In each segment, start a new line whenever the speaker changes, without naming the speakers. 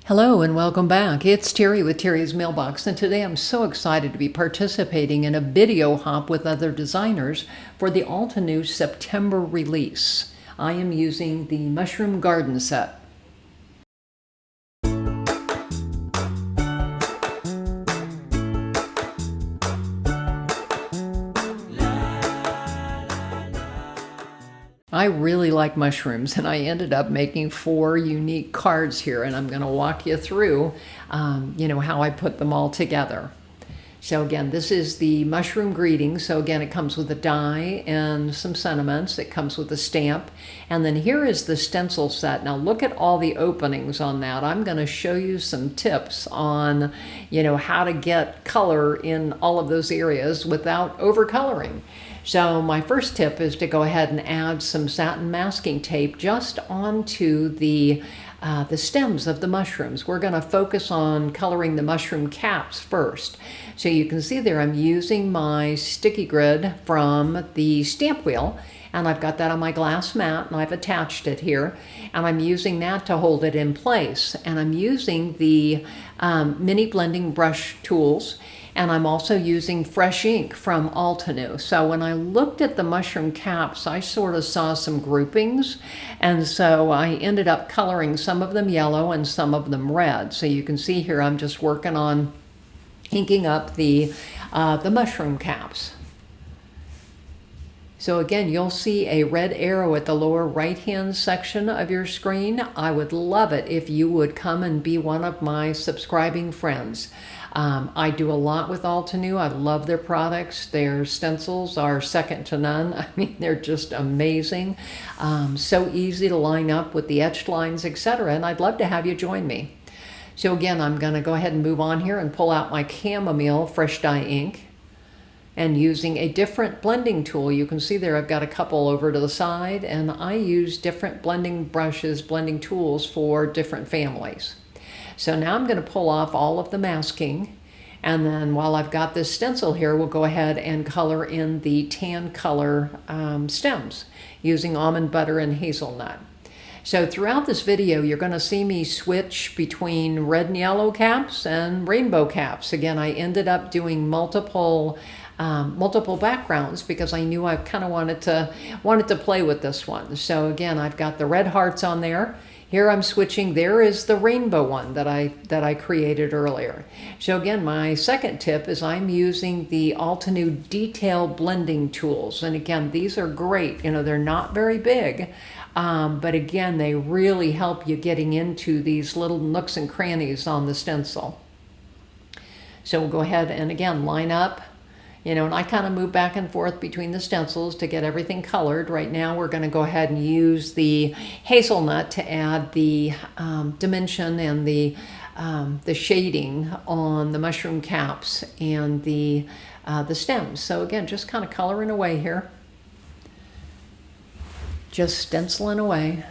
Hello and welcome back. It's Terry with Terry's Mailbox, and today I'm so excited to be participating in a video hop with other designers for the Altenew September release. I am using the Mushroom Garden set. I really like mushrooms, and I ended up making 4 unique cards here, and I'm going to walk you through, how I put them all together. So again, this is the mushroom greeting. So again, it comes with a die and some sentiments. It comes with a stamp. And then here is the stencil set. Now look at all the openings on that. I'm going to show you some tips on, how to get color in all of those areas without overcoloring. So my first tip is to go ahead and add some satin masking tape just onto the stems of the mushrooms. We're going to focus on coloring the mushroom caps first. So you can see there I'm using my sticky grid from the stamp wheel, and I've got that on my glass mat and I've attached it here, and I'm using that to hold it in place. And I'm using the mini blending brush tools, and I'm also using fresh ink from Altenew. So when I looked at the mushroom caps, I sort of saw some groupings, and so I ended up coloring some of them yellow and some of them red. So you can see here I'm just working on inking up the mushroom caps. So again, you'll see a red arrow at the lower right-hand section of your screen. I would love it if you would come and be one of my subscribing friends. I do a lot with Altenew. I love their products. Their stencils are second to none. I mean, they're just amazing. So easy to line up with the etched lines, etc. And I'd love to have you join me. So again, I'm going to go ahead and move on here and pull out my chamomile fresh dye ink. And using a different blending tool, you can see there I've got a couple over to the side, and I use different blending brushes, blending tools for different families. So now I'm going to pull off all of the masking, and then while I've got this stencil here, we'll go ahead and color in the tan color stems using almond butter and hazelnut. So throughout this video, you're going to see me switch between red and yellow caps and rainbow caps. Again, I ended up doing multiple backgrounds because I knew I kind of wanted to play with this one. So again, I've got the red hearts on there. Here I'm switching. There is the rainbow one that I created earlier. So again, my second tip is I'm using the Altenew detail blending tools. And again, these are great. They're not very big, but again, they really help you getting into these little nooks and crannies on the stencil. So we'll go ahead and again, line up. And I kind of move back and forth between the stencils to get everything colored. Right now, we're going to go ahead and use the hazelnut to add the dimension and the shading on the mushroom caps and the stems. So again, just kind of coloring away here. Just stenciling away.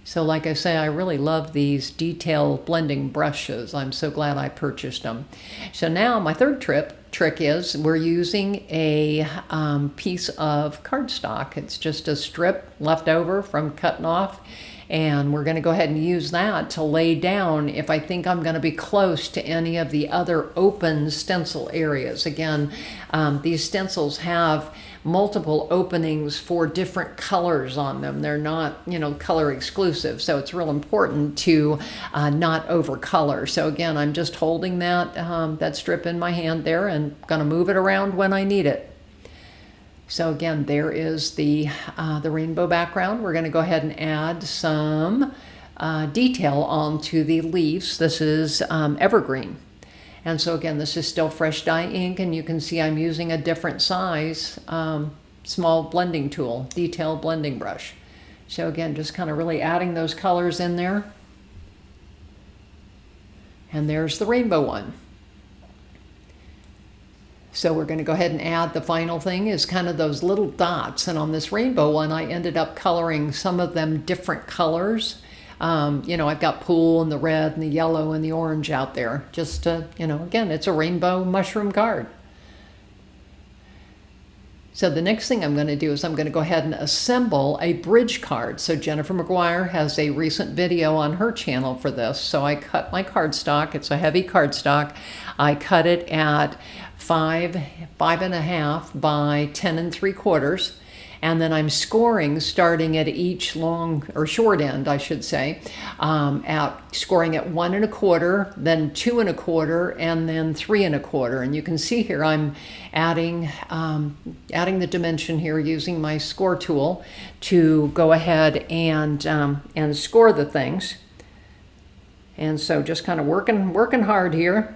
So like I say, I really love these detail blending brushes. I'm so glad I purchased them. So now my third trick is we're using a piece of cardstock. It's just a strip left over from cutting off. And we're going to go ahead and use that to lay down if I think I'm going to be close to any of the other open stencil areas. Again, these stencils have multiple openings for different colors on them. They're not, color exclusive. So it's real important to not overcolor. So again, I'm just holding that strip in my hand there and going to move it around when I need it. So again, there is the rainbow background. We're going to go ahead and add some detail onto the leaves. This is evergreen. And so again, this is still fresh dye ink, and you can see I'm using a different size small blending tool, detail blending brush. So again, just kind of really adding those colors in there. And there's the rainbow one. So we're going to go ahead and add the final thing is kind of those little dots. And on this rainbow one, I ended up coloring some of them different colors. I've got pool and the red and the yellow and the orange out there. Just to, again, it's a rainbow mushroom card. So the next thing I'm going to do is I'm going to go ahead and assemble a bridge card. So Jennifer McGuire has a recent video on her channel for this. So I cut my cardstock. It's a heavy cardstock. I cut it at 5.5 by 10 3/4. And then I'm scoring, starting at each long or short end, I should say, scoring at 1 1/4, then 2 1/4, and then 3 1/4. And you can see here I'm adding the dimension here using my score tool to go ahead and score the things. And so just kind of working hard here.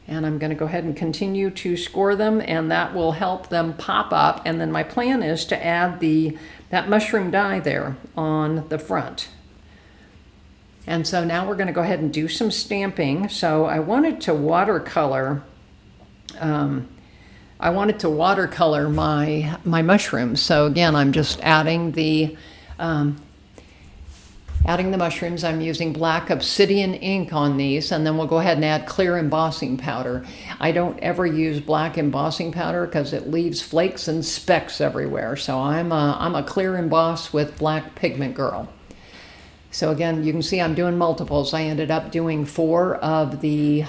And I'm going to go ahead and continue to score them, and that will help them pop up. And then my plan is to add that mushroom die there on the front. And so now we're going to go ahead and do some stamping. So I wanted to watercolor my mushrooms. So again, I'm just adding the mushrooms. I'm using black obsidian ink on these, and then we'll go ahead and add clear embossing powder. I don't ever use black embossing powder because it leaves flakes and specks everywhere. So I'm a clear emboss with black pigment girl. So again, you can see I'm doing multiples. I ended up doing 4 of the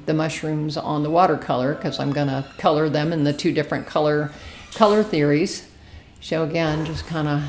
mushrooms on the watercolor because I'm going to color them in the 2 different color theories. So again, just kind of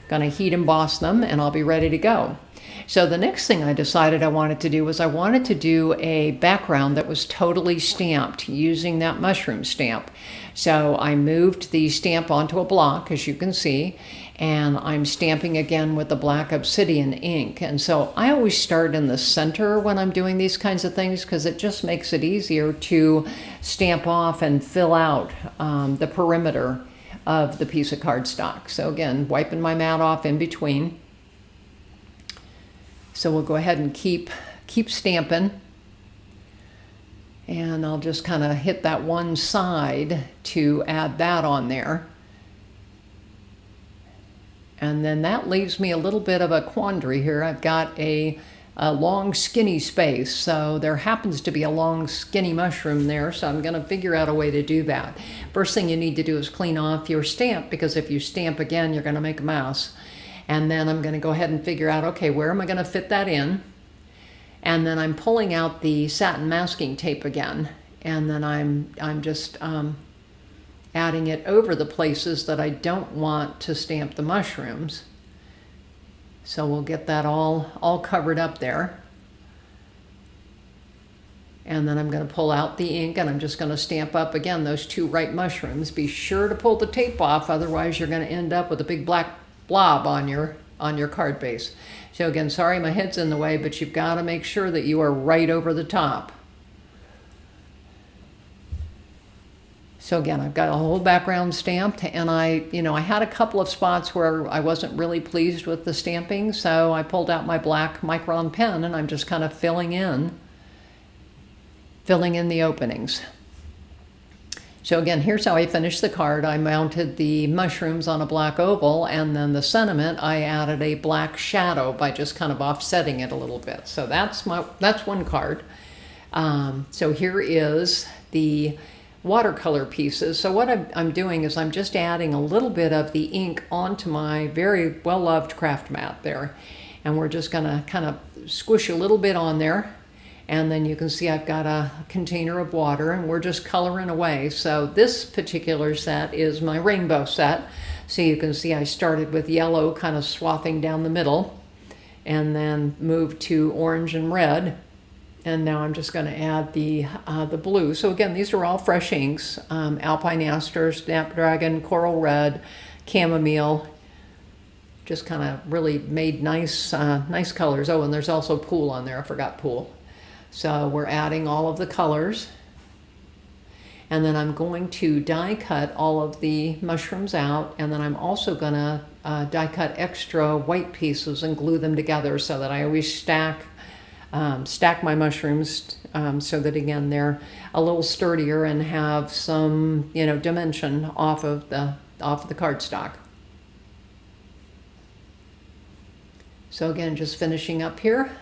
going to heat emboss them, and I'll be ready to go. So the next thing I decided I wanted to do was I wanted to do a background that was totally stamped using that mushroom stamp. So I moved the stamp onto a block, as you can see, and I'm stamping again with the black obsidian ink. And so I always start in the center when I'm doing these kinds of things because it just makes it easier to stamp off and fill out the perimeter of the piece of cardstock. So again, wiping my mat off in between. So we'll go ahead and keep stamping. And I'll just kind of hit that one side to add that on there. And then that leaves me a little bit of a quandary here. I've got a long skinny space, so there happens to be a long skinny mushroom there, so I'm going to figure out a way to do that. First thing you need to do is clean off your stamp, because if you stamp again you're going to make a mess. And then I'm going to go ahead and figure out, okay, where am I going to fit that in? And then I'm pulling out the satin masking tape again, and then I'm just adding it over the places that I don't want to stamp the mushrooms. So we'll get that all covered up there. And then I'm going to pull out the ink, and I'm just going to stamp up again those 2 right mushrooms. Be sure to pull the tape off, otherwise you're going to end up with a big black blob on your card base. So again, sorry my head's in the way, but you've got to make sure that you are right over the top. So again, I've got a whole background stamped, and I had a couple of spots where I wasn't really pleased with the stamping, so I pulled out my black Micron pen, and I'm just kind of filling in the openings. So again, here's how I finished the card. I mounted the mushrooms on a black oval, and then the sentiment, I added a black shadow by just kind of offsetting it a little bit. So that's one card. So here is the watercolor pieces. So what I'm doing is I'm just adding a little bit of the ink onto my very well-loved craft mat there. And we're just gonna kind of squish a little bit on there. And then you can see I've got a container of water, and we're just coloring away. So this particular set is my rainbow set. So you can see I started with yellow kind of swathing down the middle, and then moved to orange and red. And now I'm just going to add the blue. So again, these are all fresh inks. Alpine Aster, Snapdragon, Coral Red, Chamomile. Just kind of really made nice colors. Oh, and there's also Pool on there. I forgot Pool. So we're adding all of the colors. And then I'm going to die cut all of the mushrooms out. And then I'm also going to die cut extra white pieces and glue them together so that I always stack my mushrooms so that again they're a little sturdier and have some dimension off of the cardstock. So again, just finishing up here.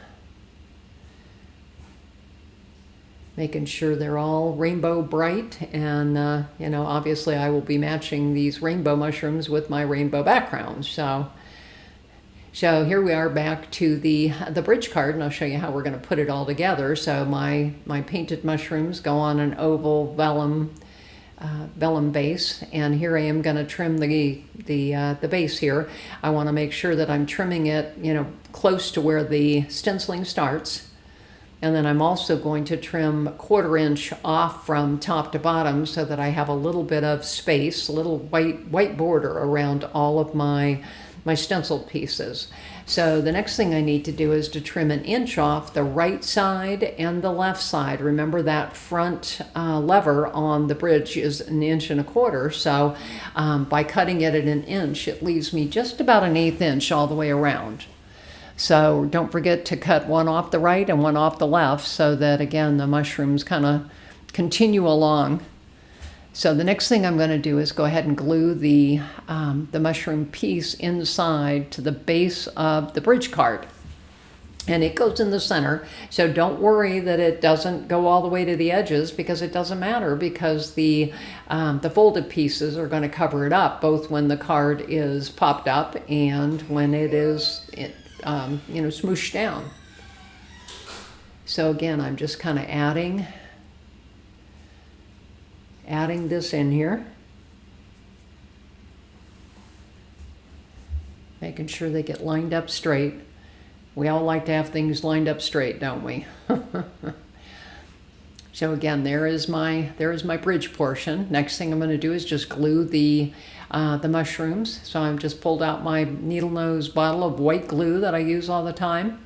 Making sure they're all rainbow bright, and you know, obviously I will be matching these rainbow mushrooms with my rainbow background. So here we are back to the bridge card, and I'll show you how we're going to put it all together. So my painted mushrooms go on an oval vellum base, and here I am going to trim the base here. I want to make sure that I'm trimming it, you know, close to where the stenciling starts. And then I'm also going to trim 1/4 inch off from top to bottom so that I have a little bit of space, a little white border around all of my stenciled pieces. So the next thing I need to do is to trim 1 inch off the right side and the left side. Remember that front lever on the bridge is 1.25 inches. So by cutting it at 1 inch, it leaves me just about 1/8 inch all the way around. So don't forget to cut one off the right and one off the left so that, again, the mushrooms kind of continue along. So the next thing I'm going to do is go ahead and glue the mushroom piece inside to the base of the bridge card. And it goes in the center, so don't worry that it doesn't go all the way to the edges, because it doesn't matter, because the folded pieces are going to cover it up, both when the card is popped up and when it is you know, smooshed down. So again, I'm just kind of adding this in here, making sure they get lined up straight. We all like to have things lined up straight, don't we? So again, there is my bridge portion. Next thing I'm going to do is just glue the mushrooms. So I've just pulled out my needle nose bottle of white glue that I use all the time.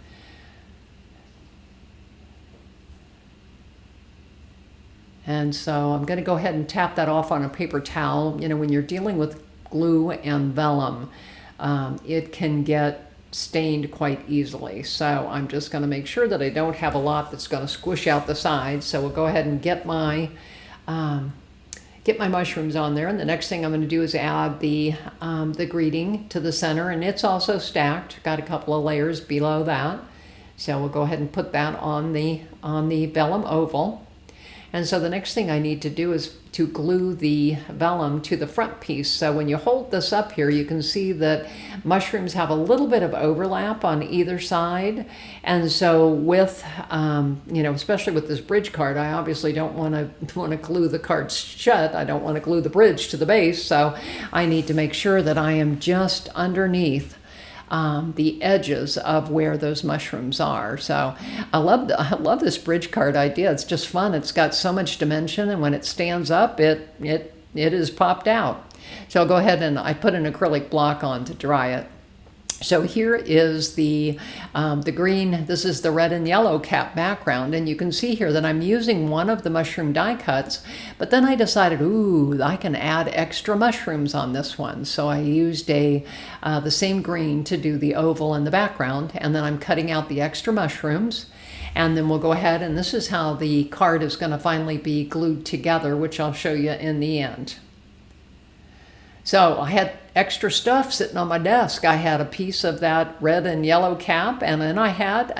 And so I'm going to go ahead and tap that off on a paper towel. You know, when you're dealing with glue and vellum, it can get stained quite easily. So I'm just going to make sure that I don't have a lot that's going to squish out the sides. So we'll go ahead and get my mushrooms on there. And the next thing I'm going to do is add the greeting to the center, and it's also stacked. Got a couple of layers below that. So we'll go ahead and put that on the vellum oval. And so the next thing I need to do is to glue the vellum to the front piece. So when you hold this up here, you can see that mushrooms have a little bit of overlap on either side. And so with, you know, especially with this bridge card, I obviously don't want to glue the card shut. I don't want to glue the bridge to the base. So I need to make sure that I am just underneath the edges of where those mushrooms are. So I love this bridge card idea. It's just fun. It's got so much dimension, and when it stands up, it is popped out. So I'll go ahead and I put an acrylic block on to dry it. So here is the green, this is the red and yellow cap background, and you can see here that I'm using one of the mushroom die cuts, but then I decided, ooh, I can add extra mushrooms on this one. So I used the same green to do the oval in the background, and then I'm cutting out the extra mushrooms, and then we'll go ahead, and this is how the card is going to finally be glued together, which I'll show you in the end. So I had extra stuff sitting on my desk. I had a piece of that red and yellow cap, and then I had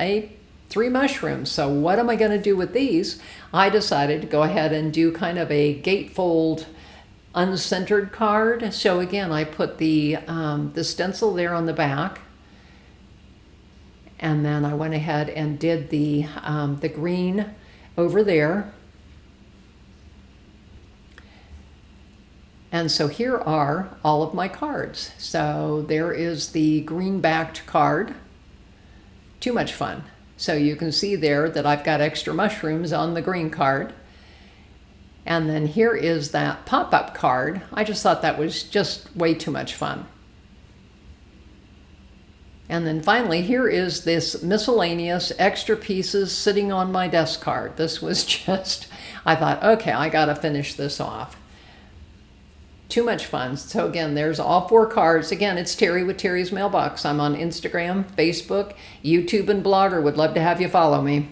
3 mushrooms. So what am I going to do with these? I decided to go ahead and do kind of a gatefold uncentered card. So again, I put the stencil there on the back, and then I went ahead and did the green over there. And so here are all of my cards. So there is the green-backed card. Too much fun. So you can see there that I've got extra mushrooms on the green card. And then here is that pop-up card. I just thought that was just way too much fun. And then finally, here is this miscellaneous extra pieces sitting on my desk card. This was just, I thought, okay, I gotta finish this off. Too much fun. So again, there's all 4 cards. Again, it's Terry with Terry's Mailbox. I'm on Instagram, Facebook, YouTube, and Blogger. Would love to have you follow me.